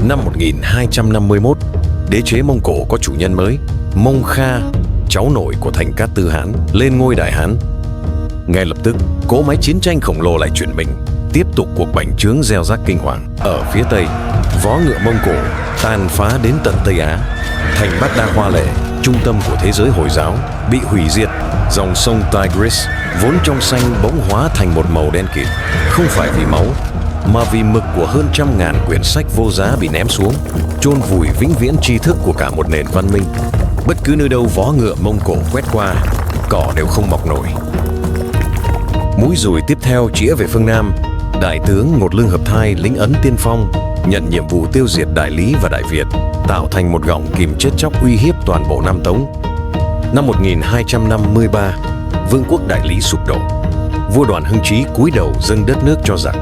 Năm 1251, đế chế Mông Cổ có chủ nhân mới, Mông Kha, cháu nội của thành Cát Tư Hán, lên ngôi Đại Hán. Ngay lập tức, cỗ máy chiến tranh khổng lồ lại chuyển mình, tiếp tục cuộc bành trướng gieo rắc kinh hoàng. Ở phía Tây, vó ngựa Mông Cổ tàn phá đến tận Tây Á. Thành Bát Đa Hoa Lệ, trung tâm của thế giới Hồi giáo, bị hủy diệt. Dòng sông Tigris vốn trong xanh bỗng hóa thành một màu đen kịt, không phải vì máu mà vì mực của hơn 100.000 quyển sách vô giá bị ném xuống, chôn vùi vĩnh viễn tri thức của cả một nền văn minh. Bất cứ nơi đâu vó ngựa Mông Cổ quét qua, cỏ đều không mọc nổi. Mũi dùi tiếp theo chĩa về phương Nam. Đại tướng Ngột Lương Hợp Thai, lính Ấn tiên phong, nhận nhiệm vụ tiêu diệt Đại Lý và Đại Việt, tạo thành một gọng kìm chết chóc uy hiếp toàn bộ Nam Tống. Năm 1253, vương quốc Đại Lý sụp đổ. Vua Đoàn Hưng Trí cúi đầu dâng đất nước cho giặc.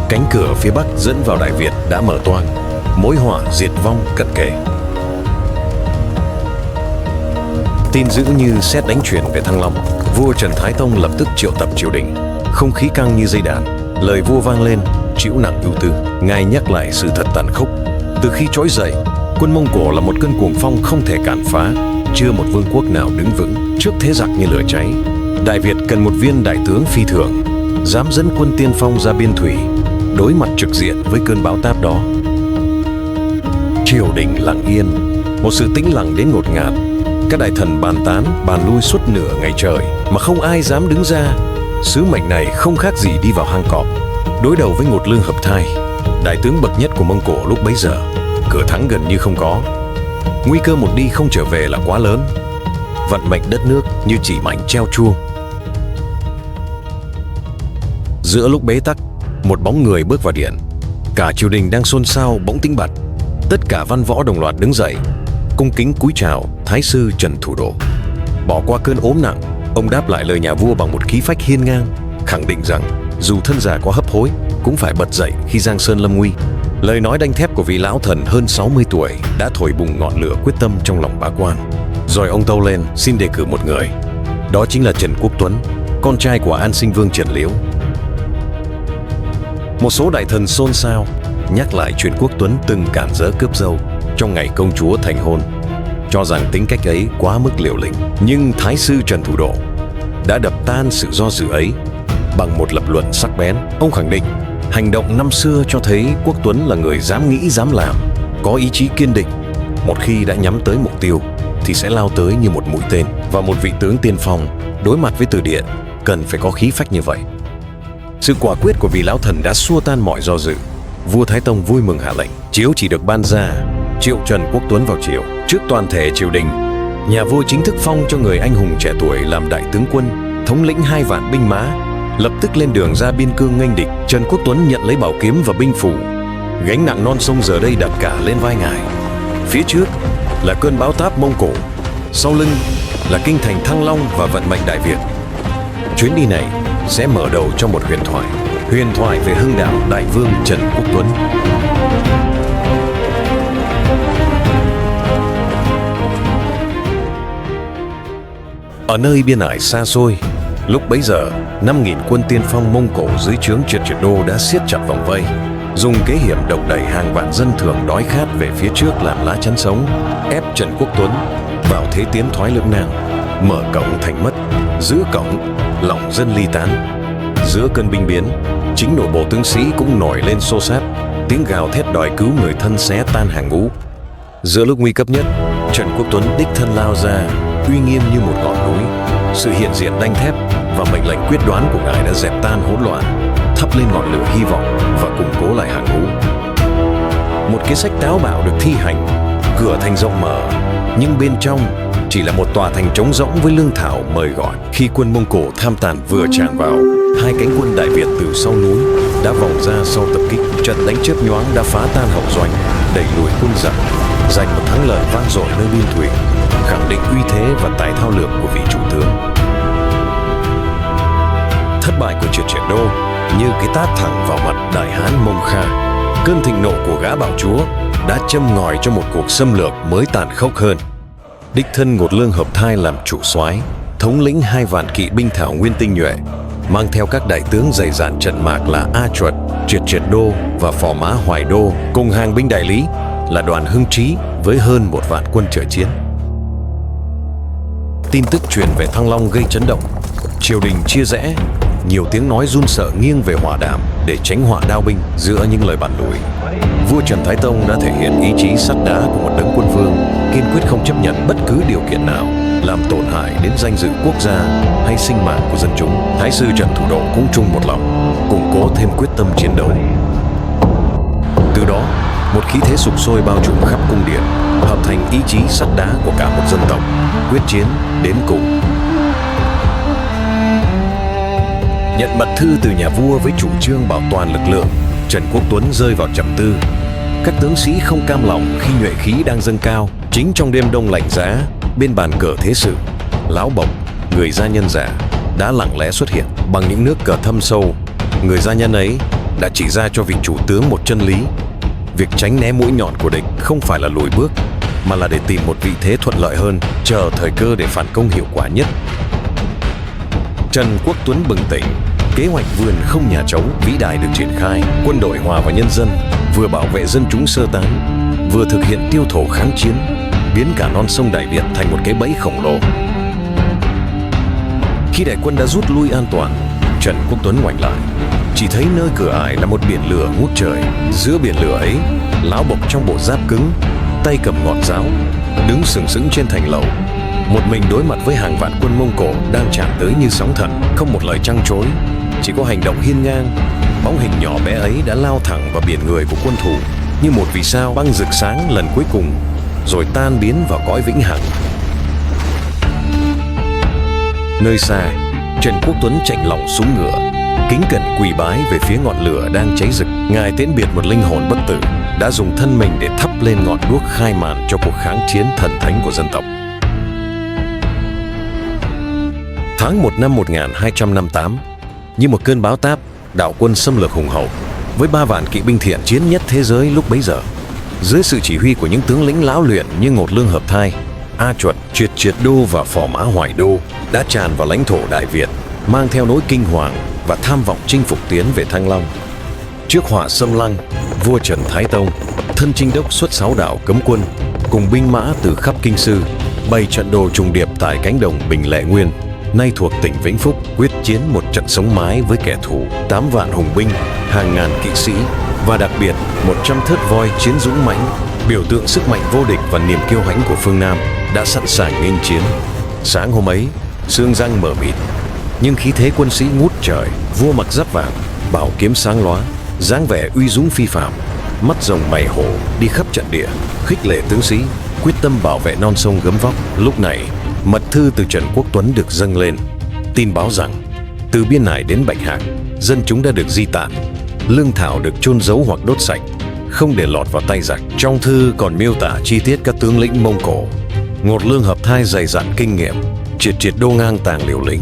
Cánh cửa phía Bắc dẫn vào Đại Việt đã mở toang, mối họa diệt vong cận kề. Tin dữ như sét đánh truyền về Thăng Long, vua Trần Thái Tông lập tức triệu tập triều đình. Không khí căng như dây đàn, lời vua vang lên, trĩu nặng ưu tư. Ngài nhắc lại sự thật tàn khốc. Từ khi trỗi dậy, quân Mông Cổ là một cơn cuồng phong không thể cản phá. Chưa một vương quốc nào đứng vững trước thế giặc như lửa cháy. Đại Việt cần một viên đại tướng phi thường, dám dẫn quân tiên phong ra biên thủy, đối mặt trực diện với cơn bão táp đó. Triều đình lặng yên, một sự tĩnh lặng đến ngột ngạt. Các đại thần bàn tán, bàn lui suốt nửa ngày trời mà không ai dám đứng ra. Sứ mệnh này không khác gì đi vào hang cọp, đối đầu với Ngột Lương Hợp Thai, đại tướng bậc nhất của Mông Cổ lúc bấy giờ. Cửa thắng gần như không có. Nguy cơ một đi không trở về là quá lớn. Vận mệnh đất nước như chỉ mảnh treo chuông. Giữa lúc bế tắc, một bóng người bước vào điện. Cả triều đình đang xôn xao bỗng tĩnh bặt. Tất cả văn võ đồng loạt đứng dậy, cung kính cúi chào Thái sư Trần Thủ Độ. Bỏ qua cơn ốm nặng, ông đáp lại lời nhà vua bằng một khí phách hiên ngang, khẳng định rằng dù thân già có hấp hối cũng phải bật dậy khi giang sơn lâm nguy. Lời nói đanh thép của vị lão thần hơn 60 tuổi đã thổi bùng ngọn lửa quyết tâm trong lòng bá quan. Rồi ông tâu lên xin đề cử một người. Đó chính là Trần Quốc Tuấn, con trai của An Sinh Vương Trần Liễu. Một số đại thần xôn xao, nhắc lại chuyện Quốc Tuấn từng cản rỡ cướp dâu trong ngày công chúa thành hôn, cho rằng tính cách ấy quá mức liều lĩnh. Nhưng Thái sư Trần Thủ Độ đã đập tan sự do dự ấy bằng một lập luận sắc bén. Ông khẳng định hành động năm xưa cho thấy Quốc Tuấn là người dám nghĩ dám làm, có ý chí kiên định. Một khi đã nhắm tới mục tiêu thì sẽ lao tới như một mũi tên. Và một vị tướng tiên phong đối mặt với từ điện cần phải có khí phách như vậy. Sự quả quyết của vị lão thần đã xua tan mọi do dự. Vua Thái Tông vui mừng hạ lệnh, chiếu chỉ được ban ra, triệu Trần Quốc Tuấn vào triều. Trước toàn thể triều đình, nhà vua chính thức phong cho người anh hùng trẻ tuổi làm đại tướng quân, thống lĩnh 2 vạn binh mã, lập tức lên đường ra biên cương nghênh địch. Trần Quốc Tuấn nhận lấy bảo kiếm và binh phủ, gánh nặng non sông giờ đây đặt cả lên vai ngài. Phía trước là cơn bão táp Mông Cổ, sau lưng là kinh thành Thăng Long và vận mệnh Đại Việt. Chuyến đi này sẽ mở đầu cho một huyền thoại về hưng đạo đại vương Trần Quốc Tuấn. Ở nơi biên ải xa xôi, lúc bấy giờ 5.000 quân tiên phong Mông Cổ dưới trướng Triệt Triệt Đô đã siết chặt vòng vây, dùng kế hiểm độc đẩy hàng vạn dân thường đói khát về phía trước làm lá chắn sống, ép Trần Quốc Tuấn vào thế tiến thoái lưỡng nan. Mở cổng thành mất, giữ cổng lòng dân ly tán. Giữa cơn binh biến, chính nội bộ tướng sĩ cũng nổi lên xô xát, tiếng gào thét đòi cứu người thân xé tan hàng ngũ. Giữa lúc nguy cấp nhất, Trần Quốc Tuấn đích thân lao ra, uy nghiêm như một ngọn núi. Sự hiện diện đanh thép và mệnh lệnh quyết đoán của ngài đã dẹp tan hỗn loạn, thắp lên ngọn lửa hy vọng và củng cố lại hàng ngũ. Một kế sách táo bạo được thi hành, cửa thành rộng mở, nhưng bên trong chỉ là một tòa thành trống rỗng với lương thảo mời gọi. Khi quân Mông Cổ tham tàn vừa tràn vào, 2 cánh quân Đại Việt từ sau núi đã vòng ra sau tập kích. Trận đánh chớp nhoáng đã phá tan hậu doanh, đẩy lùi quân giặc, giành một thắng lợi vang dội nơi biên thủy, khẳng định uy thế và tài thao lược của vị chủ tướng. Thất bại của Triệt Triệt Đô như cái tát thẳng vào mặt Đại Hán Mông Kha. Cơn thịnh nộ của gã bạo chúa đã châm ngòi cho một cuộc xâm lược mới tàn khốc hơn. Đích thân Ngột Lương Hợp Thai làm chủ soái, thống lĩnh 2 vạn kỵ binh thảo nguyên tinh nhuệ, mang theo các đại tướng dày dạn trận mạc là A Chuột, Triệt Triệt Đô và Phò Mã Hoài Đô, cùng hàng binh đại lý là đoàn Hưng Trí với hơn 1 vạn quân trợ chiến. Tin tức truyền về Thăng Long gây chấn động, triều đình chia rẽ, nhiều tiếng nói run sợ nghiêng về hòa đàm để tránh họa đao binh giữa những lời bàn lùi. Vua Trần Thái Tông đã thể hiện ý chí sắt đá của một đấng quân vương, kiên quyết không chấp nhận bất cứ điều kiện nào làm tổn hại đến danh dự quốc gia hay sinh mạng của dân chúng. Thái sư Trần Thủ Độ cũng chung một lòng, củng cố thêm quyết tâm chiến đấu. Từ đó, một khí thế sục sôi bao trùm khắp cung điện, hợp thành ý chí sắt đá của cả một dân tộc, quyết chiến đến cùng. Nhận mật thư từ nhà vua với chủ trương bảo toàn lực lượng, Trần Quốc Tuấn rơi vào trầm tư. Các tướng sĩ không cam lòng khi nhuệ khí đang dâng cao. Chính trong đêm đông lạnh giá, bên bàn cờ thế sự, Lão Bộc, người gia nhân giả, đã lặng lẽ xuất hiện. Bằng những nước cờ thâm sâu, người gia nhân ấy đã chỉ ra cho vị chủ tướng một chân lý: việc tránh né mũi nhọn của địch không phải là lùi bước, mà là để tìm một vị thế thuận lợi hơn, chờ thời cơ để phản công hiệu quả nhất. Trần Quốc Tuấn bừng tỉnh, kế hoạch vườn không nhà trống vĩ đại được triển khai. Quân đội hòa vào nhân dân, vừa bảo vệ dân chúng sơ tán, vừa thực hiện tiêu thổ kháng chiến, biến cả non sông Đại Việt thành một cái bẫy khổng lồ. Khi đại quân đã rút lui an toàn, Trần Quốc Tuấn ngoảnh lại, chỉ thấy nơi cửa ải là một biển lửa ngút trời. Giữa biển lửa ấy, Lão Bộc trong bộ giáp cứng, tay cầm ngọn giáo, đứng sừng sững trên thành lầu, một mình đối mặt với hàng vạn quân Mông Cổ đang tràn tới như sóng thần. Không một lời trăng trối, chỉ có hành động hiên ngang. Bóng hình nhỏ bé ấy đã lao thẳng vào biển người của quân thù như một vì sao băng rực sáng lần cuối cùng, rồi tan biến vào cõi vĩnh hằng. Nơi xa, Trần Quốc Tuấn chạnh lòng xuống ngựa, kính cẩn quỳ bái về phía ngọn lửa đang cháy rực. Ngài tiễn biệt một linh hồn bất tử, đã dùng thân mình để thắp lên ngọn đuốc khai màn cho cuộc kháng chiến thần thánh của dân tộc. Tháng 1 năm 1258, như một cơn bão táp, đạo quân xâm lược hùng hậu với 3 vạn kỵ binh thiện chiến nhất thế giới lúc bấy giờ, dưới sự chỉ huy của những tướng lĩnh lão luyện như Ngột Lương Hợp Thai, A Chuột, Triệt Triệt Đô và Phò Mã Hoài Đô, đã tràn vào lãnh thổ Đại Việt, mang theo nỗi kinh hoàng và tham vọng chinh phục tiến về Thăng Long. Trước họa xâm lăng, vua Trần Thái Tông, thân chinh đốc xuất 6 đạo cấm quân, cùng binh mã từ khắp kinh sư, bày trận đồ trùng điệp tại cánh đồng Bình Lệ Nguyên, nay thuộc tỉnh Vĩnh Phúc, quyết chiến một trận sống mái với kẻ thù. 8 vạn hùng binh, hàng ngàn kỵ sĩ và đặc biệt 100 thớt voi chiến dũng mãnh, biểu tượng sức mạnh vô địch và niềm kiêu hãnh của phương Nam, đã sẵn sàng nghênh chiến. Sáng hôm ấy, sương răng mờ mịt, nhưng khí thế quân sĩ ngút trời. Vua mặc giáp vàng, bảo kiếm sáng lóa, dáng vẻ uy dũng phi phàm, mắt rồng mày hổ đi khắp trận địa, khích lệ tướng sĩ quyết tâm bảo vệ non sông gấm vóc. Lúc này, mật thư từ Trần Quốc Tuấn được dâng lên, tin báo rằng từ Biên Hải đến Bạch Hạc, dân chúng đã được di tản, lương thảo được chôn giấu hoặc đốt sạch, không để lọt vào tay giặc. Trong thư còn miêu tả chi tiết các tướng lĩnh Mông Cổ: Ngột Lương Hợp Thai dày dặn kinh nghiệm, Triệt Triệt Đô ngang tàng liều lĩnh,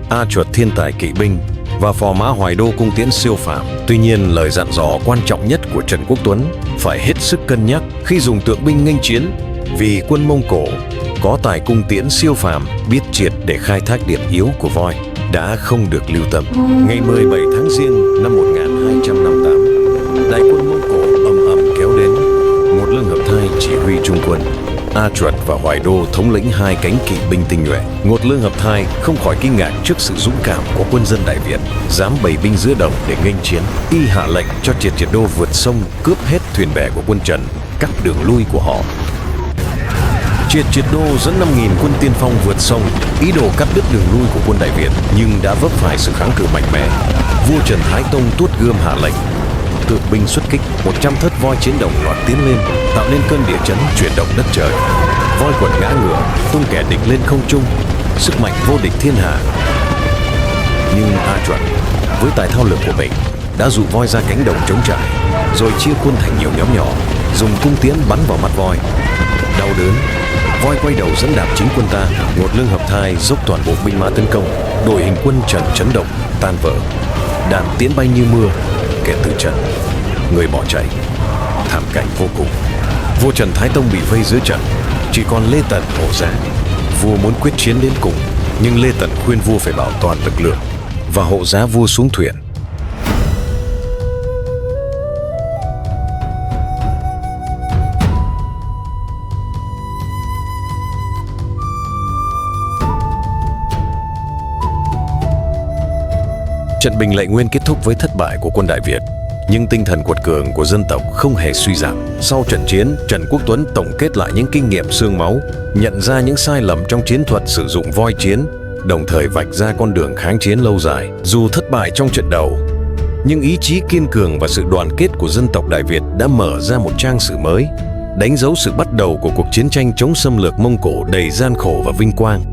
A Chuột thiên tài kỵ binh và Phò Mã Hoài Đô cung tiễn siêu phàm. Tuy nhiên, lời dặn dò quan trọng nhất của Trần Quốc Tuấn phải hết sức cân nhắc khi dùng tượng binh nghênh chiến, vì quân Mông Cổ có tài cung tiễn siêu phàm, biết triệt để khai thác điểm yếu của voi, đã không được lưu tâm. Ngày 17 tháng Giêng năm 1258, đại quân Mông Cổ ầm ầm kéo đến. Ngột Lương Hợp Thai chỉ huy trung quân, A Chuột và Hoài Đô thống lĩnh 2 cánh kỵ binh tinh nhuệ. Ngột Lương Hợp Thai không khỏi kinh ngạc trước sự dũng cảm của quân dân Đại Việt, dám bày binh giữa đồng để nghênh chiến. Y hạ lệnh cho Triệt Triệt Đô vượt sông, cướp hết thuyền bè của quân Trần, cắt đường lui của họ. Triệt Triệt Đô dẫn 5.000 quân tiên phong vượt sông, ý đồ cắt đứt đường lui của quân Đại Việt, nhưng đã vấp phải sự kháng cự mạnh mẽ. Vua Trần Thái Tông tuốt gươm hạ lệnh, tượng binh xuất kích. 100 thớt voi chiến đồng loạt tiến lên, tạo nên cơn địa chấn chuyển động đất trời. Voi quật ngã ngựa, tung kẻ địch lên không trung, sức mạnh vô địch thiên hạ. Nhưng A Chuột với tài thao lược của mình đã dụ voi ra cánh đồng trống trải, rồi chia quân thành nhiều nhóm nhỏ, dùng cung tiễn bắn vào mắt voi. Đau đớn, voi quay đầu dẫn đạp chính quân ta. Ngột Lương Hợp Thai dốc toàn bộ binh mã tấn công, đội hình quân Trần chấn động, tan vỡ, đạn tiễn bay như mưa. Kẻ từ trận, người bỏ chạy, thảm cảnh vô cùng. Vua Trần Thái Tông bị vây giữa trận, chỉ còn Lê Tần hộ giá. Vua muốn quyết chiến đến cùng, nhưng Lê Tần khuyên vua phải bảo toàn lực lượng, và hộ giá vua xuống thuyền. Trận Bình Lệ Nguyên kết thúc với thất bại của quân Đại Việt, nhưng tinh thần quật cường của dân tộc không hề suy giảm. Sau trận chiến, Trần Quốc Tuấn tổng kết lại những kinh nghiệm xương máu, nhận ra những sai lầm trong chiến thuật sử dụng voi chiến, đồng thời vạch ra con đường kháng chiến lâu dài. Dù thất bại trong trận đầu, nhưng ý chí kiên cường và sự đoàn kết của dân tộc Đại Việt đã mở ra một trang sử mới, đánh dấu sự bắt đầu của cuộc chiến tranh chống xâm lược Mông Cổ đầy gian khổ và vinh quang.